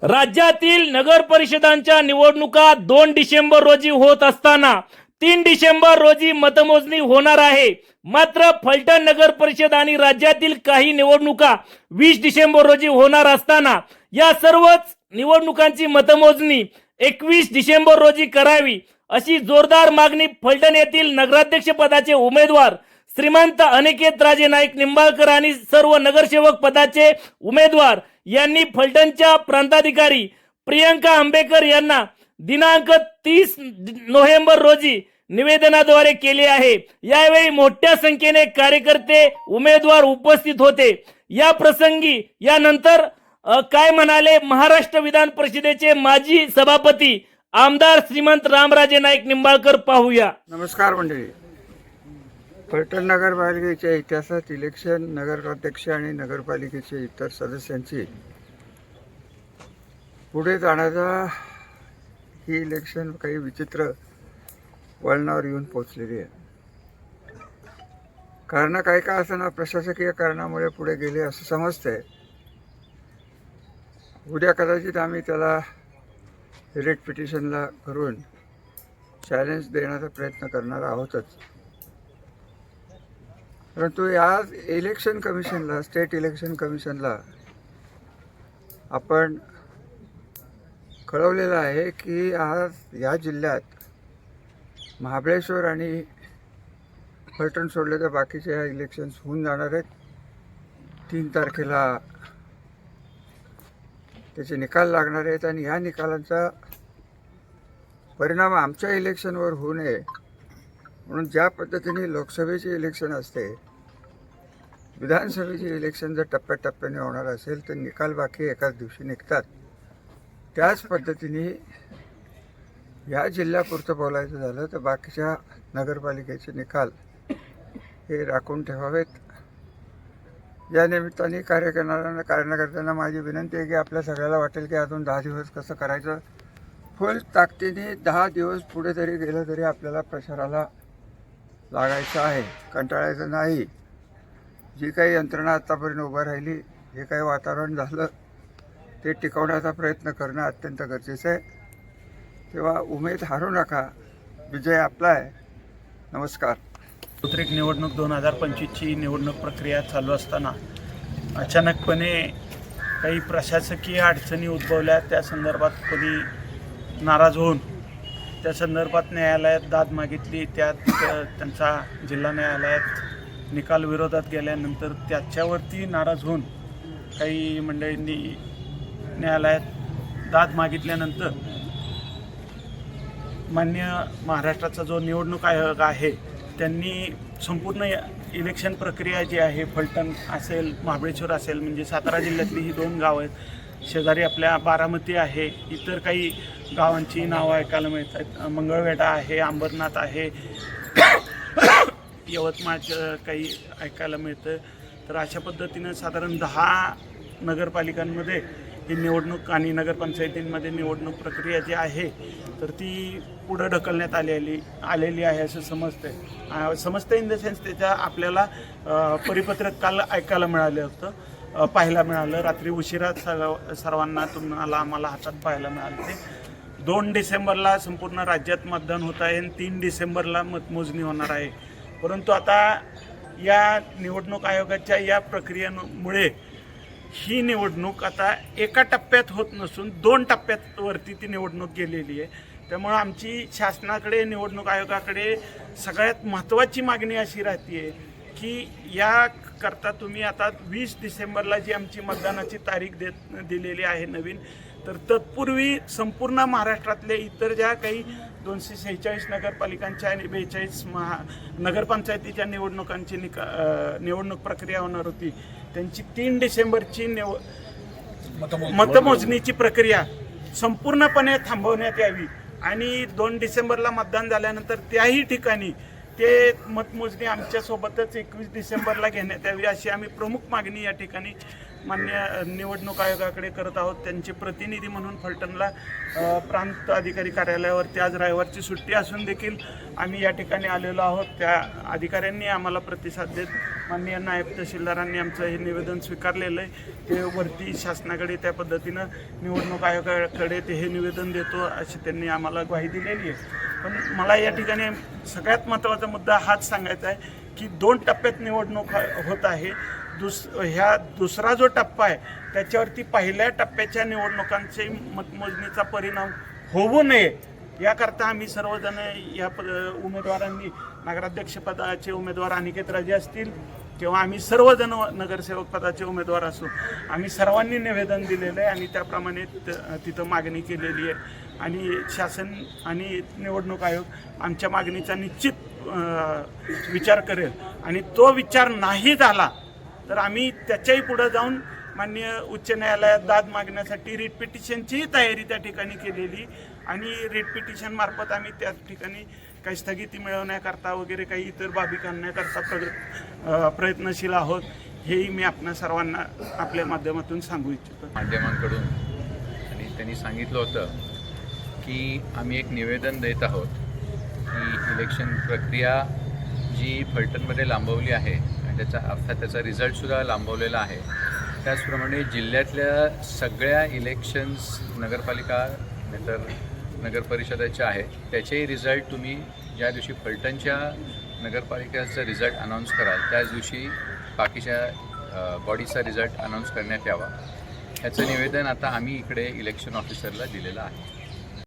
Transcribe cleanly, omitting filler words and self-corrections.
राज्यातील नगर परिषदांच्या निवडणुका 2 डिसेंबर रोजी होत असताना 3 डिसेंबर रोजी मतमोजणी होणार आहे। मात्र फलटण नगर परिषद आणि राज्यातील काही निवडणुका 20 डिसेंबर रोजी होणार असताना या सर्वच निवडणुकांची मतमोजणी 21 डिसेंबर रोजी करावी अशी जोरदार मागणी फलटण येथील नगराध्यक्ष पदाचे उमेदवार श्रीमंत अनिकेत राजे नाईक निंबाळकर आणि सर्व नगरसेवक पदाचे उमेदवार यांनी फलटणच्या प्रांताधिकारी प्रियंका आंबेकर यांना दिनांक 30 नोव्हेंबर रोजी निवेदनाद्वारे केले आहे। यावेळी मोठ्या संख्येने कार्यकर्ते उमेदवार उपस्थित होते। या प्रसंगी यानंतर काय म्हणाले महाराष्ट्र विधान परिषदेचे माजी सभापती आमदार श्रीमंत रामराजे नाईक निंबाळकर पाहूया। नमस्कार मंडळी। फलटण नगरपालिकेच्या इतिहासात इलेक्शन नगराध्यक्ष आणि नगरपालिकेचे इतर सदस्यांची पुढे जाण्याचा ही इलेक्शन काही विचित्र वळणावर येऊन पोचलेली आहे। कारण काही का असताना प्रशासकीय कारणामुळे पुढे गेले असं समजतंय। उद्या कदाचित आम्ही त्याला रिट पिटिशनला करून चॅलेंज देण्याचा प्रयत्न करणार आहोतच। परंतु या इलेक्शन कमिशनला, स्टेट इलेक्शन कमिशनला आपण कळवलेलं आहे की आज या जिल्ह्यात महाबळेश्वर आणि फलटण सोडले तर बाकीचे ह्या इलेक्शन्स होऊन जाणार आहेत। 3 तारखेला त्याचे निकाल लागणार आहेत आणि ह्या निकालांचा परिणाम आमच्या इलेक्शनवर होऊ नये म्हणून ज्या पद्धतीने लोकसभेचे इलेक्शन असते, विधानसभेचे इलेक्शन जर टप्प्याटप्प्याने होणार असेल तर निकाल बाकी एकाच दिवशी निघतात, त्याच पद्धतीने या जिल्ह्यापुरतं बोलायचं झालं तर बाकीच्या नगरपालिकेचे निकाल हे राखून ठेवावेत। या निमित्ताने कार्यकर्त्यांना माझी विनंती आहे की आपल्या सगळ्याला वाटेल की अजून 10 दिवस कसं करायचं, फुल ताकदीने 10 दिवस पुढे जरी गेलं तरी आपल्याला प्रचाराला लागायचं आहे, कंटाळायचं नाही। जी काही यंत्रणा आतापर्यंत उभं राहिली, जे काही वातावरण झालं ते टिकवण्याचा प्रयत्न करणं अत्यंत गरजेचं आहे। तेव्हा उमेद हारू नका, विजय आपला आहे। नमस्कार। सार्वत्रिक निवडणूक 2025ची निवडणूक प्रक्रिया चालू असताना अचानकपणे काही प्रशासकीय अडचणी उद्भवल्या। त्या संदर्भात कोणी नाराज होऊन त्या संदर्भात न्यायालयात दाद मागितली। त्यात त्यांचा जिल्हा न्यायालयात निकाल विरोधात गेल्यानंतर त्याच्यावरती नाराज होऊन काही मंडळींनी न्यायालयात दाद मागितल्यानंतर मान्य महाराष्ट्राचा जो निवडणूक आयोग आहे त्यांनी संपूर्ण इलेक्शन प्रक्रिया जी आहे, फलटण असेल, महाबळेश्वर असेल, म्हणजे सातारा जिल्ह्यातली ही 2 गावं आहेत, शेजारी आपल्या बारामती आहे, इतर काही गावांची नावं ऐकायला मिळत आहेत, मंगळवेढा आहे, अंबरनाथ आहे, यवतमाळचं काही ऐकायला मिळतं। तर अशा पद्धतीनं साधारण 10 नगरपालिकांमध्ये ही निवडणूक आणि नगरपंचायतींमध्ये निवडणूक प्रक्रिया जी आहे तर ती पुढं ढकलण्यात आलेली आहे असं समजतं इन द सेन्स त्याच्या आपल्याला परिपत्रक काल ऐकायला मिळालं होतं, पाहायला मिळालं। रात्री उशिरा सर्वांना आम्हाला हातात पाहायला मिळालं। ते 2 डिसेंबरला संपूर्ण राज्यात मतदान होत आहे आणि 3 डिसेंबरला मतमोजणी होणार आहे। परंतु आता या निवडणूक आयोगाच्या या प्रक्रियेमुळे ही निवडणूक आता एका टप्प्यात होत नसून 2 टप्प्यावरती ती निवडणूक गेलेली आहे। त्यामुळे आमची शासनाकडे, निवडणूक आयोगाकडे सगळ्यात महत्त्वाची मागणी अशी राहते की याकरता तुम्ही आता 20 डिसेंबरला जी आमची मतदानाची तारीख दिलेली आहे नवीन, तर तत्पूर्वी संपूर्ण महाराष्ट्रातले इतर ज्या काही 246 नगरपालिकांच्या आणि 42 नगरपंचायतीच्या निवडणुकांची निवडणूक प्रक्रिया होणार होती, त्यांची 3 डिसेंबरची मतमोजणीची प्रक्रिया संपूर्णपणे थांबवण्यात यावी आणि 2 डिसेंबरला मतदान झाल्यानंतर त्याही ठिकाणी ते मतमोजणी आमच्यासोबतच 21 डिसेंबरला घेण्यात यावी अशी आम्ही प्रमुख मागणी या ठिकाणी मान्य निवडणूक आयोगाकडे करत आहोत। त्यांचे प्रतिनिधी म्हणून फलटणला प्रांत अधिकारी कार्यालयावरती आज रविवारची सुट्टी असून देखील आम्ही या ठिकाणी आलेलो आहोत। त्या अधिकाऱ्यांनी आम्हाला प्रतिसाद देत माननीय नायब तहसीलदारांनी आमचं हे निवेदन स्वीकारलेलं आहे. ते वरती शासनाकडे त्या पद्धतीनं निवडणूक आयोगाकडे ते हे निवेदन देतो अशी त्यांनी आम्हाला ग्वाही दिलेली आहे. पण मला या ठिकाणी सगळ्यात महत्त्वाचा मुद्दा हाच सांगायचा आहे की 2 टप्प्यात निवडणूक होत आहे. ह्या दुसरा जो टप्पा आहे त्याच्यावरती पहिल्या टप्प्याच्या निवडणुकांचे मतमोजणीचा परिणाम होऊ नये याकरता आम्ही सर्वजण या उमेदवारांनी नगराध्यक्षपदाचे उमेदवार अनिकेत राजे असतील किंवा आम्ही सर्वजण नगरसेवक पदाचे उमेदवार असू, आम्ही सर्वांनी निवेदन दिलेलं आहे आणि त्याप्रमाणे तिथं मागणी केलेली आहे. आणि शासन आणि निवडणूक आयोग आमच्या मागणीचा निश्चित विचार करेल आणि तो विचार नाही झाला तर आम्ही त्याच्याही पुढे जाऊन माननीय उच्च न्यायालयात दाद मागण्यासाठी रिट पिटिशनचीही तयारी त्या ठिकाणी केलेली आणि रिट पिटिशन मार्फत आम्ही त्या ठिकाणी काही स्थगिती मिळवण्याकरता वगैरे काही इतर बाबी करण्याकरता प्रयत्नशील आहोत. हेही मी आपल्या सर्वांना आपल्या माध्यमातून सांगू इच्छितो. माध्यमांकडून आणि त्यांनी सांगितलं होतं की आम्ही एक निवेदन देत आहोत की इलेक्शन प्रक्रिया जी फलटणमध्ये लांबवली आहे आणि त्याचा रिझल्टसुद्धा लांबवलेला आहे. त्याचप्रमाणे जिल्ह्यातल्या सगळ्या इलेक्शन्स नगरपालिका नंतर नगरपरिषदेच्या आहेत त्याचेही रिझल्ट तुम्ही ज्या दिवशी फलटणच्या नगरपालिकेचा रिझल्ट अनाऊन्स कराल त्याच दिवशी बाकीच्या बॉडीचा रिझल्ट अनाऊन्स करण्यात यावा. ह्याचं निवेदन आता आम्ही इकडे इलेक्शन ऑफिसरला दिलेलं आहे.